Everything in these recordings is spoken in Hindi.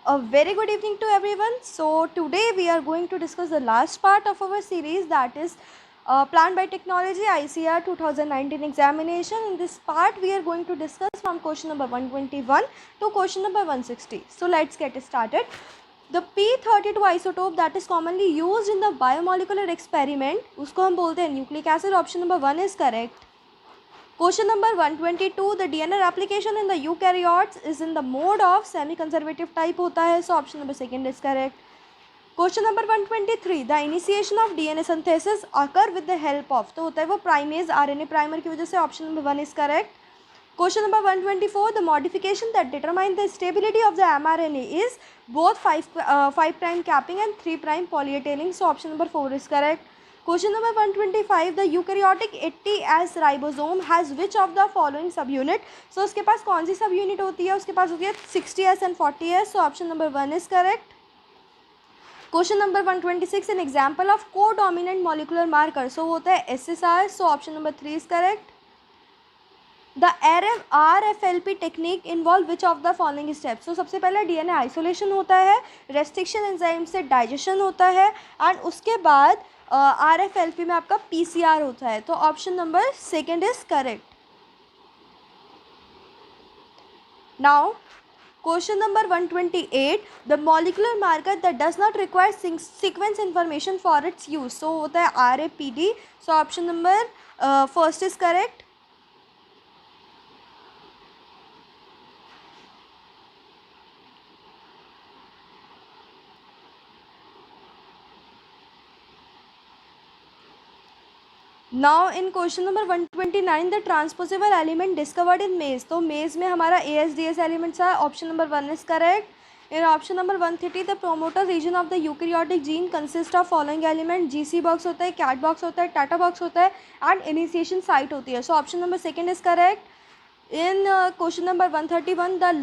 A very good evening to everyone. So today we are going to discuss the last part of our series, that is Plant Biotechnology ICAR 2019 examination. In this part we are going to discuss from question number 121 to question number 160. So let's get started. The P32 isotope that is commonly used in the biomolecular experiment, उसको हम बोलते हैं nucleic acid. Option number 1 is correct. Question number 122, the DNA replication in the eukaryotes is in the mode of semi-conservative type होता है, so option number 2 is correct. Question number 123, the initiation of DNA synthesis occur with the help of, तो होता है वो primase RNA primer की वजह से, option number 1 is correct. Question number 124, the modification that determine the stability of the mRNA is both 5' capping and 3' polyA-tailing, so option number 4 is correct. Question number 125, the eukaryotic 80S ribosome has which of the following subunit? So उसके पास कौन सी subunit होती है? उसके पास होती है 60S and 40S, so option number 1 is correct. Question number 126, an example of co-dominant molecular marker, so होता है SSR, so option number 3 is correct. The RFLP technique involve which of the following steps? So सबसे पहले DNA isolation होता है, restriction enzyme से digestion होता है, and उसके बाद RFLP में आपका PCR होता है, तो option number 2 is correct. Now question number 128, the molecular marker that does not require sequence information for its use, so होता है RAPD, so option number 1 is correct. Now in question number 129, the transposable element discovered in maize, तो maize में हमारा ASDS एलिमेंट्स है, option number 1 is correct. In option number 130, the promoter region of the eukaryotic gene consists of following element, GC box होता है, cat box होता है, tata box होता है, and initiation site होती है, so option number 2 is correct. In question number 131, the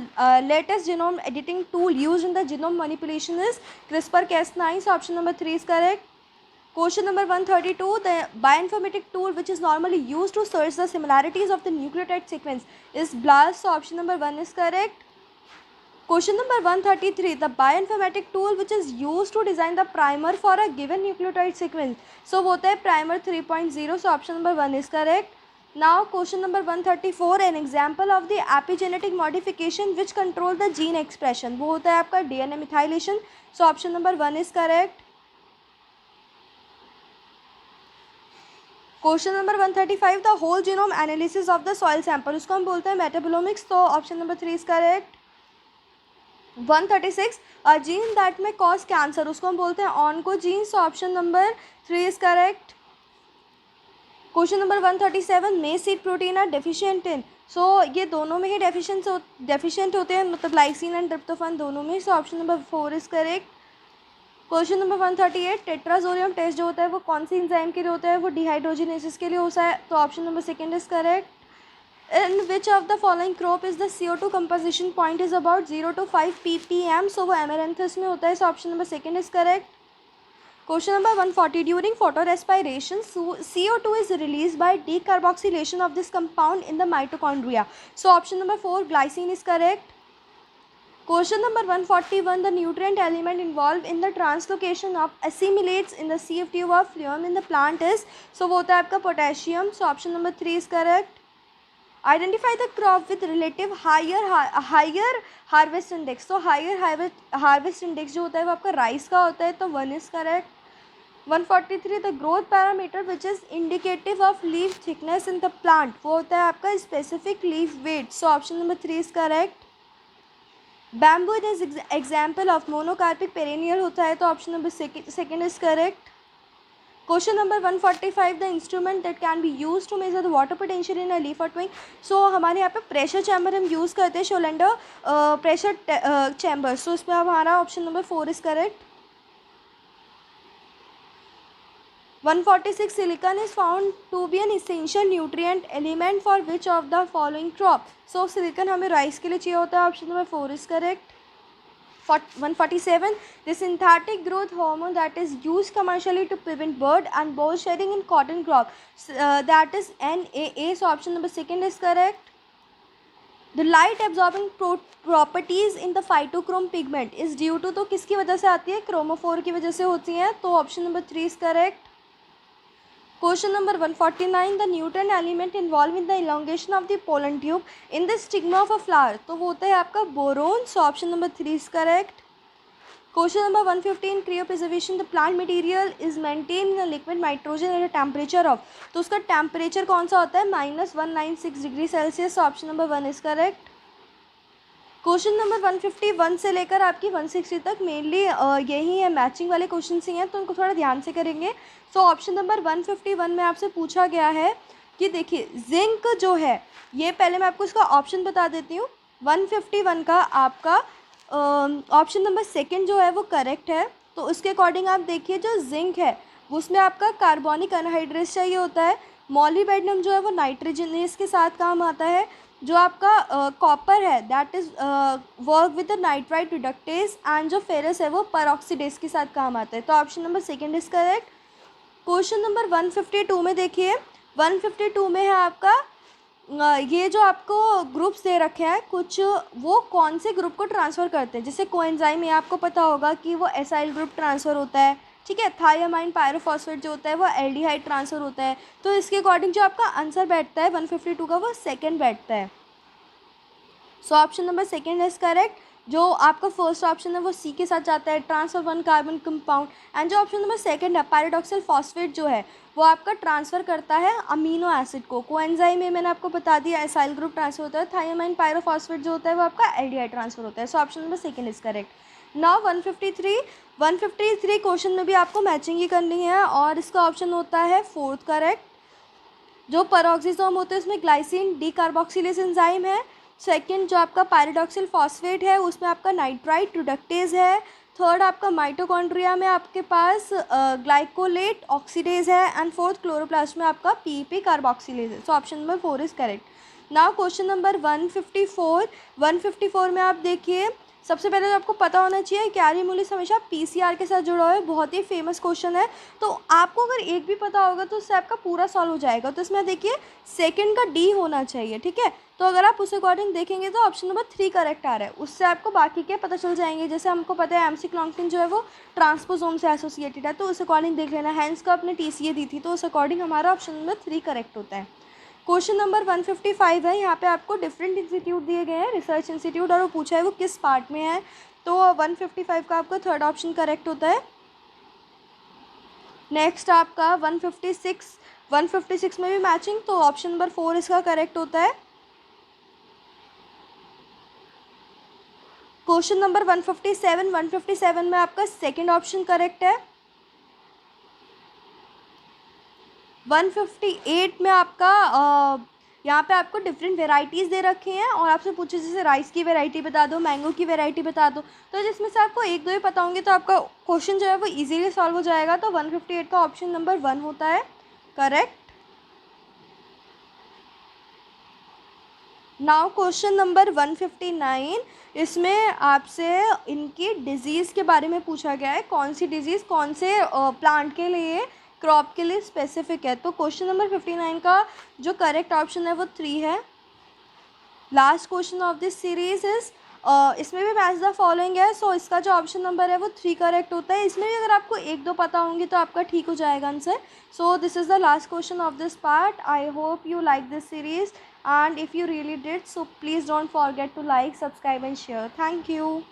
latest genome editing tool used in the genome manipulation is CRISPR-Cas9, so option number 3 is correct. Question number 132, the bioinformatic tool which is normally used to search the similarities of the nucleotide sequence is BLAST, so option number 1 is correct. Question number 133, the bioinformatic tool which is used to design the primer for a given nucleotide sequence, so वो होता है primer 3.0, so option number 1 is correct. Now question number 134, an example of the epigenetic modification which control the gene expression, वो होता है आपका DNA methylation, so option number 1 is correct. Question number 135, the whole genome analysis of the soil sample, उसको हम बोलते हैं मेटाबोलोमिक्स, तो option number 3 is correct. 136, a gene that may cause cancer, उसको हम बोलते हैं oncogene, so option number 3 is correct. Question number 137, maize seed protein are deficient in, so ये दोनों में ही डेफिशिएंट होते हैं, मतलब लाइसिन एंड ट्रिप्टोफैन दोनों में, so option number 4 is correct. Question number 138, tetrazolium test जो होता है वो कौन सी एंजाइम के लिए होता है? वो डिहाइड्रोजिनेसिस के लिए होता है, तो option number 2 is correct. In which of the following crop is the CO2 composition point is about 0 to 5 ppm, सो वो एमेरेंथस में होता है, सो option number 2 is correct. Question number 140, during photo respiration CO2 is release by decarboxylation of this compound in the mitochondria, so option number 4 glycine is correct. Question number 141, the nutrient element involved in the translocation of assimilates in the CF tube of phloem in the plant is, so वो होता है आपका potassium, so option number 3 is correct. Identify the crop with relative higher harvest index, so higher harvest index जो होता है वो आपका राइस का होता है, तो 1 is correct. 143, the growth parameter which is indicative of leaf thickness in the plant, वो होता है आपका specific leaf weight, so option number 3 is correct. Bamboo is example of monocarpic perennial होता है, तो option number 2 is correct. Question number 145, the instrument that can be use to measure the water potential in a leaf और ट्विंग, सो हमारे यहाँ पे प्रेशर चैम्बर हम यूज़ करते हैं, शोलेंडर प्रेशर चैम्बर, सो इसमें हमारा option number 4 is correct. 146, silicon is found to be an essential nutrient element for which of the following crop, so silicon हमें राइस के लिए चाहिए होता है, option number 4 is correct. 147, the synthetic growth hormone that is used commercially to prevent bird and boll shedding in cotton crop, that is NAA, so option number 2 is correct. The light absorbing properties in the phytochrome pigment is due to, तो किसकी वजह से आती है, क्रोमोफोर की वजह से होती हैं, तो option number 3 is correct. Question number 149, the nutrient element involved in the elongation of the pollen tube in the stigma of a flower, तो वो होता है आपका boron, so option number 3 is correct. Question number 115, cryopreservation the plant material is maintain in liquid nitrogen at a temperature of, तो उसका टेम्परेचर कौन सा होता है, -196 degree Celsius, option number 1 is correct. Question number 151 से लेकर आपकी 160 तक मेनली यही है, मैचिंग वाले क्वेश्चन ही हैं, तो उनको थोड़ा ध्यान से करेंगे। सो ऑप्शन नंबर 151 में आपसे पूछा गया है कि देखिए जिंक जो है, ये पहले मैं आपको इसका ऑप्शन बता देती हूँ। 151 का आपका ऑप्शन नंबर सेकंड जो है वो करेक्ट है। तो उसके अकॉर्डिंग आप देखिए जो जिंक है उसमें आपका कार्बोनिक अनहाइड्रेस चाहिए होता है, मॉलिब्डेनम जो है वो नाइट्रोजनेस के साथ काम आता है, जो आपका कॉपर है that is work with the nitrite reductase, and जो फेरस है वो परऑक्सीडेज के साथ काम आता है, तो option number second is correct. Question number 152 में देखिए, 152 में है आपका ये जो आपको ग्रुप्स दे रखे हैं कुछ, वो कौन से ग्रुप को ट्रांसफ़र करते हैं, जैसे कोएंजाइम में आपको पता होगा कि वो एसाइल ग्रुप ट्रांसफ़र होता है, ठीक है, थायामाइन पायरोफॉस्फेट जो होता है वो एल्डिहाइड ट्रांसफ़र होता है, तो इसके अकॉर्डिंग जो आपका आंसर बैठता है 152 का वो सेकंड बैठता है, सो option number second is correct. जो आपका फर्स्ट ऑप्शन है वो सी के साथ जाता है, transfer one carbon compound, and जो ऑप्शन नंबर सेकंड है पैराडॉक्सिल फॉस्फेट जो है वो आपका ट्रांसफ़र करता है अमीनो एसिड को, कोएंजाइम में मैंने आपको बता दिया एसाइल ग्रुप ट्रांसफर होता है, थायामाइन पायरोफॉस्फेट जो होता है वो आपका एल्डिहाइड ट्रांसफर होता है, सो option number second is correct. Now 153 question में भी आपको मैचिंग ही करनी है, और इसका ऑप्शन होता है फोर्थ करेक्ट। जो परऑक्सीसोम होते हैं उसमें ग्लाइसिन डी कार्बोक्सिलेज एंजाइम है, सेकंड जो आपका पायरिडॉक्सिल फॉस्फेट है उसमें आपका नाइट्राइट रिडक्टेज है, थर्ड आपका माइटोकॉन्ड्रिया में आपके पास ग्लाइकोलेट ऑक्सीडेज है, एंड फोर्थ क्लोरोप्लास्ट में आपका पीपी कार्बोक्सिलेज है, सो option number 4 is correct. Now question number 154 में आप देखिए, सबसे पहले तो आपको पता होना चाहिए कैरीमुलिस हमेशा पीसीआर के साथ जुड़ा हुआ है, बहुत ही फेमस क्वेश्चन है, तो आपको अगर एक भी पता होगा तो उससे आपका पूरा सॉल्व हो जाएगा, तो इसमें देखिए सेकंड का डी होना चाहिए, ठीक है, तो अगर आप उस अकॉर्डिंग देखेंगे तो ऑप्शन नंबर 3 करेक्ट आ रहा है, उससे आपको बाकी के पता चल जाएंगे, जैसे हमको पता है एमसी क्लॉन्किन जो है वो ट्रांसपोसोम से एसोसिएटेड है, तो उस अकॉर्डिंग देख लेना, हैंस का अपने टीसीए दी थी, तो उस अकॉर्डिंग हमारा ऑप्शन नंबर 3 करेक्ट होता है। क्वेश्चन नंबर 155 है, यहाँ पे आपको डिफरेंट इंस्टीट्यूट दिए गए हैं, रिसर्च इंस्टीट्यूट, और वो पूछा है वो किस पार्ट में है, तो 155 का आपका थर्ड ऑप्शन करेक्ट होता है। नेक्स्ट आपका 156 में भी मैचिंग, तो ऑप्शन नंबर 4 इसका करेक्ट होता है। क्वेश्चन नंबर 157 में आपका सेकंड ऑप्शन करेक्ट है। 158 में आपका यहाँ पे आपको डिफरेंट वेराइटीज़ दे रखे हैं, और आपसे पूछे जैसे राइस की वैरायटी बता दो, मैंगो की वैरायटी बता दो, तो जिसमें से आपको एक दो ही पता होंगे तो आपका क्वेश्चन जो है वो इजीली सॉल्व हो जाएगा, तो 158 का ऑप्शन नंबर 1 होता है करेक्ट। नाउ क्वेश्चन नंबर 159, इसमें आपसे इनकी डिजीज़ के बारे में पूछा गया है, कौन सी डिजीज़ कौन से प्लांट के लिए, क्रॉप के लिए स्पेसिफिक है, तो क्वेश्चन नंबर 59 का जो करेक्ट ऑप्शन है वो 3 है। Last question of this series is, इसमें भी मैच द फॉलोइंग है, सो इसका जो ऑप्शन नंबर है वो 3 करेक्ट होता है, इसमें भी अगर आपको एक दो पता होंगे तो आपका ठीक हो जाएगा answer. So this is the last question of this part, I hope you like this series, and if you really did, so please don't forget to like, subscribe and share. Thank you.